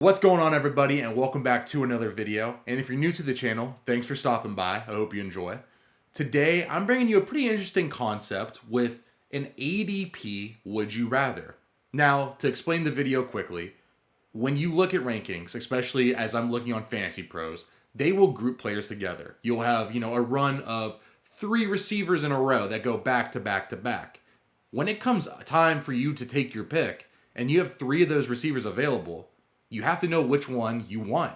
What's going on, everybody, and welcome back to another video. And if you're new to the channel, thanks for stopping by. I hope you enjoy. Today, I'm bringing you a pretty interesting concept with an ADP would you rather. Now, to explain the video quickly, when you look at rankings, especially as I'm looking on Fantasy Pros, they will group players together. You'll have, a run of 3 receivers in a row that go back to back to back. When it comes time for you to take your pick, and you have 3 of those receivers available, you have to know which one you want.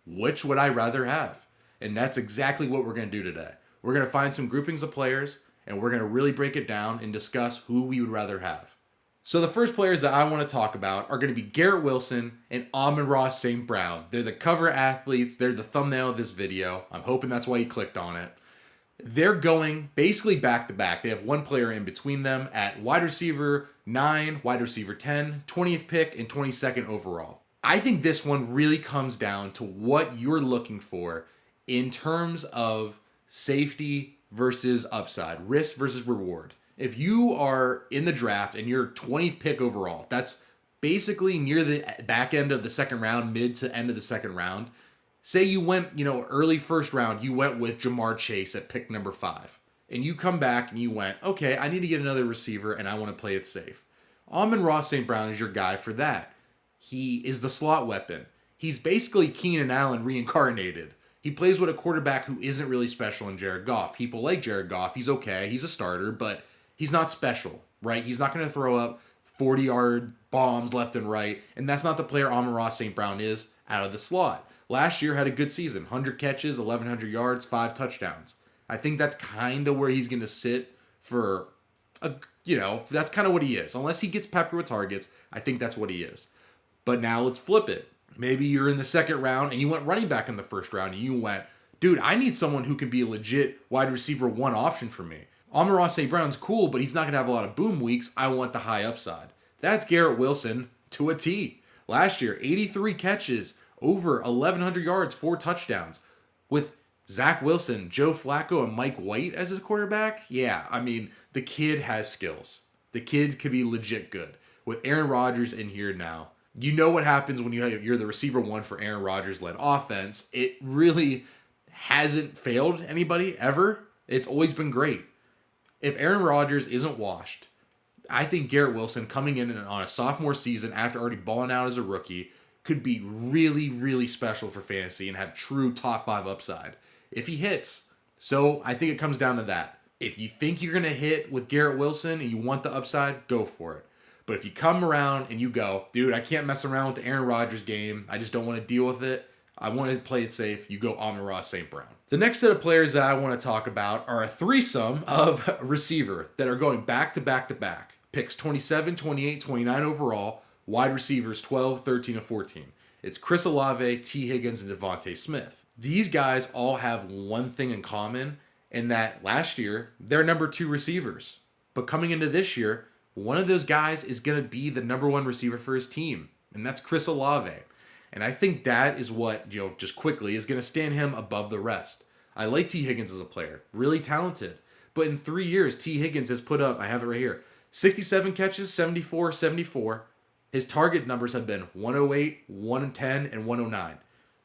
Which would I rather have? And that's exactly what we're going to do today. We're going to find some groupings of players, and we're going to really break it down and discuss who we would rather have. So the first players that I want to talk about are going to be Garrett Wilson and Amon-Ra St. Brown. They're the cover athletes. They're the thumbnail of this video. I'm hoping that's why you clicked on it. They're going basically back to back. They have one player in between them at wide receiver 9, wide receiver 10, 20th pick, and 22nd overall. I think this one really comes down to what you're looking for in terms of safety versus upside, risk versus reward. If you are in the draft and you're 20th pick overall, that's basically near the back end of the second round, mid to end of the second round. Say you went, early first round, you went with Jamar Chase at pick number 5. And you come back and you went, okay, I need to get another receiver and I want to play it safe. Amon-Ra St. Brown is your guy for that. He is the slot weapon. He's basically Keenan Allen reincarnated. He plays with a quarterback who isn't really special in Jared Goff. People like Jared Goff. He's okay. He's a starter, but he's not special, right? He's not going to throw up 40-yard bombs left and right, and that's not the player Amon-Ra St. Brown is out of the slot. Last year had a good season. 100 catches, 1,100 yards, 5 touchdowns. I think that's kind of where he's going to sit for, that's kind of what he is. Unless he gets peppered with targets, I think that's what he is. But now let's flip it. Maybe you're in the second round and you went running back in the first round and you went, dude, I need someone who can be a legit wide receiver 1 option for me. Amon-Ra St. Brown's cool, but he's not going to have a lot of boom weeks. I want the high upside. That's Garrett Wilson to a T. Last year, 83 catches, over 1,100 yards, 4 touchdowns. With Zach Wilson, Joe Flacco, and Mike White as his quarterback, the kid has skills. The kid could be legit good. With Aaron Rodgers in here now, you know what happens when you're the receiver 1 for Aaron Rodgers-led offense. It really hasn't failed anybody ever. It's always been great. If Aaron Rodgers isn't washed, I think Garrett Wilson coming in on a sophomore season after already balling out as a rookie could be really, really special for fantasy and have true top 5 upside if he hits. So I think it comes down to that. If you think you're going to hit with Garrett Wilson and you want the upside, go for it. But if you come around and you go, dude, I can't mess around with the Aaron Rodgers game. I just don't want to deal with it. I want to play it safe. You go Amon-Ra St. Brown. The next set of players that I want to talk about are a threesome of receiver that are going back to back to back. Picks 27, 28, 29 overall. Wide receivers 12, 13, and 14. It's Chris Olave, T. Higgins, and Devontae Smith. These guys all have one thing in common, in that last year, they're number 2 receivers. But coming into this year, one of those guys is going to be the number 1 receiver for his team, and that's Chris Olave. And I think that is what, just quickly, is going to stand him above the rest. I like T. Higgins as a player, really talented. But in 3 years, T. Higgins has put up, I have it right here, 67 catches, 74, 74. His target numbers have been 108, 110, and 109.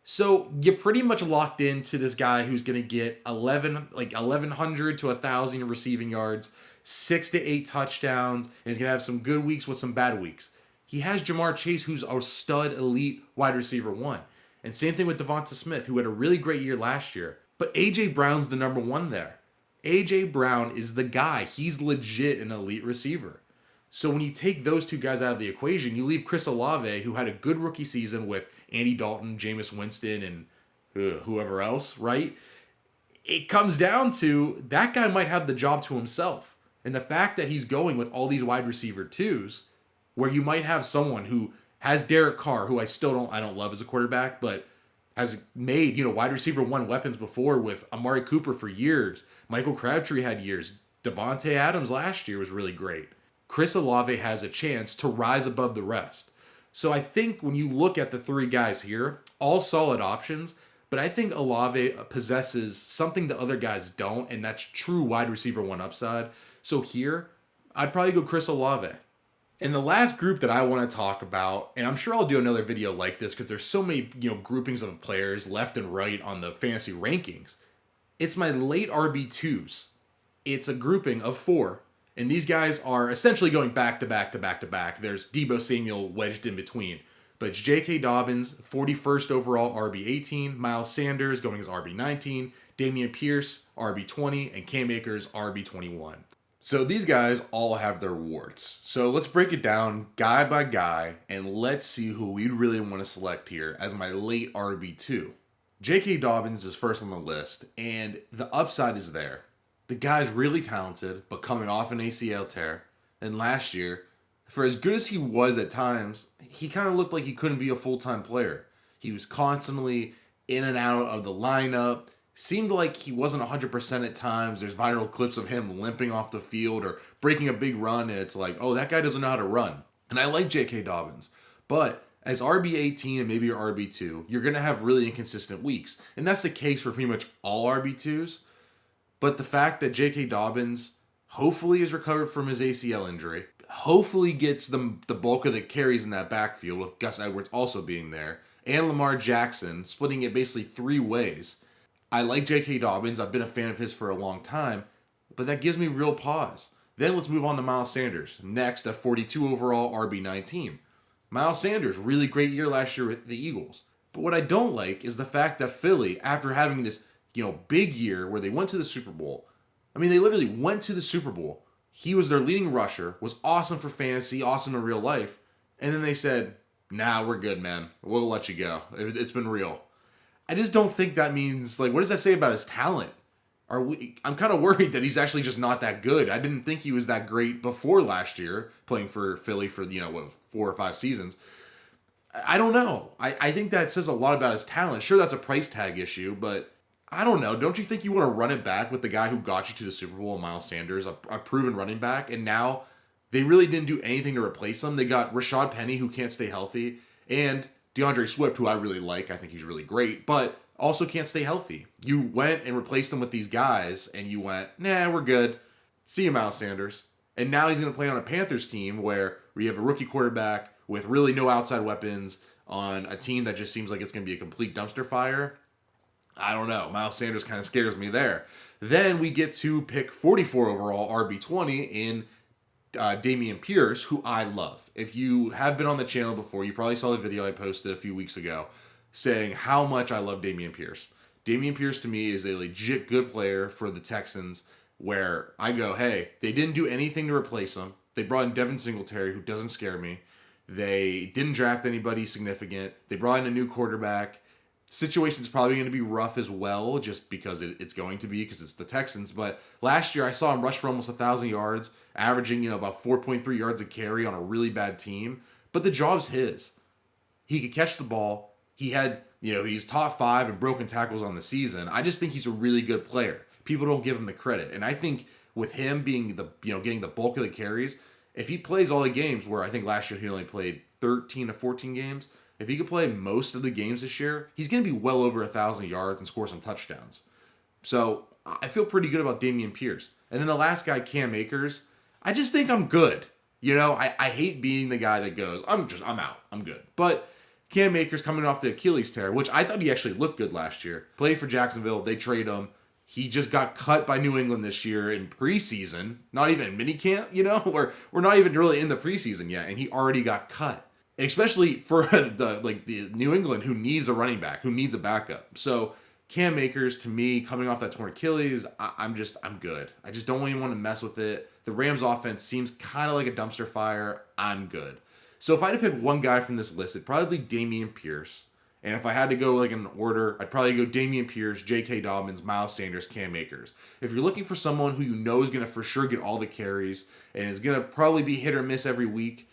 So you're pretty much locked into this guy who's going to get 1,100 to 1,000 receiving yards, 6 to 8 touchdowns, and he's going to have some good weeks with some bad weeks. He has Jamar Chase, who's a stud elite wide receiver 1. And same thing with Devonta Smith, who had a really great year last year. But A.J. Brown's the number 1 there. A.J. Brown is the guy. He's legit an elite receiver. So when you take those 2 guys out of the equation, you leave Chris Olave, who had a good rookie season with Andy Dalton, Jameis Winston, and whoever else, right? It comes down to that guy might have the job to himself. And the fact that he's going with all these wide receiver 2s, where you might have someone who has Derek Carr, who I don't love as a quarterback, but has made, wide receiver 1 weapons before with Amari Cooper for years. Michael Crabtree had years. Devontae Adams last year was really great. Chris Olave has a chance to rise above the rest. So I think when you look at the 3 guys here, all solid options, but I think Olave possesses something the other guys don't, and that's true wide receiver 1 upside. So here, I'd probably go Chris Olave. And the last group that I want to talk about, and I'm sure I'll do another video like this because there's so many, groupings of players left and right on the fantasy rankings. It's my late RB2s. It's a grouping of 4. And these guys are essentially going back to back to back to back. There's Deebo Samuel wedged in between. But it's J.K. Dobbins, 41st overall, RB18. Miles Sanders going as RB19. Dameon Pierce, RB20. And Cam Akers, RB21. So these guys all have their warts. So let's break it down guy by guy and let's see who we'd really want to select here as my late RB2. J.K. Dobbins is first on the list, and the upside is there. The guy's really talented, but coming off an ACL tear. And last year, for as good as he was at times, he kind of looked like he couldn't be a full-time player. He was constantly in and out of the lineup. Seemed like he wasn't 100% at times. There's viral clips of him limping off the field or breaking a big run, and it's like, oh, that guy doesn't know how to run. And I like J.K. Dobbins. But as RB18 and maybe your RB2, you're going to have really inconsistent weeks. And that's the case for pretty much all RB2s. But the fact that J.K. Dobbins hopefully is recovered from his ACL injury, hopefully gets the bulk of the carries in that backfield with Gus Edwards also being there, and Lamar Jackson splitting it basically 3 ways. I like J.K. Dobbins. I've been a fan of his for a long time, but that gives me real pause. Then let's move on to Miles Sanders. Next, at 42 overall, RB19. Miles Sanders, really great year last year with the Eagles. But what I don't like is the fact that Philly, after having this, big year where they went to the Super Bowl, I mean, they literally went to the Super Bowl. He was their leading rusher, was awesome for fantasy, awesome in real life, and then they said, nah, we're good, man. We'll let you go. It's been real. I just don't think that means, what does that say about his talent? I'm kind of worried that he's actually just not that good. I didn't think he was that great before last year, playing for Philly for, 4 or 5 seasons. I don't know. I think that says a lot about his talent. Sure, that's a price tag issue, but I don't know. Don't you think you want to run it back with the guy who got you to the Super Bowl, Miles Sanders, a proven running back, and now they really didn't do anything to replace him? They got Rashad Penny, who can't stay healthy, and DeAndre Swift, who I really like. I think he's really great, but also can't stay healthy. You went and replaced him with these guys, and you went, nah, we're good. See you, Miles Sanders. And now he's going to play on a Panthers team where you have a rookie quarterback with really no outside weapons on a team that just seems like it's going to be a complete dumpster fire. I don't know. Miles Sanders kind of scares me there. Then we get to pick 44 overall, RB20 in Dameon Pierce, who I love. If you have been on the channel before, you probably saw the video I posted a few weeks ago saying how much I love Dameon Pierce. Dameon Pierce to me is a legit good player for the Texans where I go, hey, they didn't do anything to replace him. They brought in Devin Singletary, who doesn't scare me. They didn't draft anybody significant. They brought in a new quarterback. Situation's probably going to be rough as well, just because it's going to be, because it's the Texans. But last year, I saw him rush for almost 1,000 yards, averaging, about 4.3 yards a carry on a really bad team. But the job's his. He could catch the ball. He had, he's top 5 in broken tackles on the season. I just think he's a really good player. People don't give him the credit. And I think with him being getting the bulk of the carries, if he plays all the games, where I think last year he only played 13 to 14 games, if he could play most of the games this year, he's going to be well over 1,000 yards and score some touchdowns. So I feel pretty good about Dameon Pierce. And then the last guy, Cam Akers, I just think I'm good. I hate being the guy that goes, I'm out. I'm good. But Cam Akers coming off the Achilles tear, which I thought he actually looked good last year. Played for Jacksonville. They trade him. He just got cut by New England this year in preseason. Not even in minicamp, we're not even really in the preseason yet, and he already got cut. Especially for the New England, who needs a running back, who needs a backup. So Cam Akers, to me, coming off that torn Achilles, I'm good. I just don't even want to mess with it. The Rams offense seems kind of like a dumpster fire. I'm good. So if I had to pick one guy from this list, it'd probably be Dameon Pierce. And if I had to go in order, I'd probably go Dameon Pierce, J.K. Dobbins, Miles Sanders, Cam Akers. If you're looking for someone who is going to for sure get all the carries and is going to probably be hit or miss every week,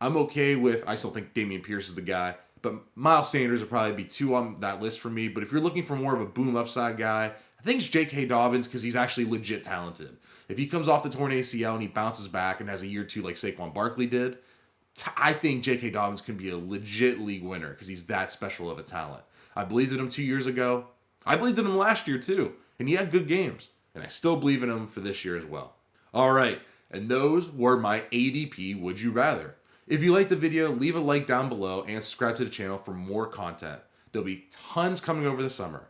I'm okay with, I still think Dameon Pierce is the guy, but Miles Sanders would probably be 2 on that list for me. But if you're looking for more of a boom upside guy, I think it's J.K. Dobbins because he's actually legit talented. If he comes off the torn ACL and he bounces back and has a year or 2 like Saquon Barkley did, I think J.K. Dobbins can be a legit league winner because he's that special of a talent. I believed in him 2 years ago. I believed in him last year too, and he had good games. And I still believe in him for this year as well. All right. And those were my ADP Would You Rather. If you liked the video, leave a like down below and subscribe to the channel for more content. There'll be tons coming over the summer.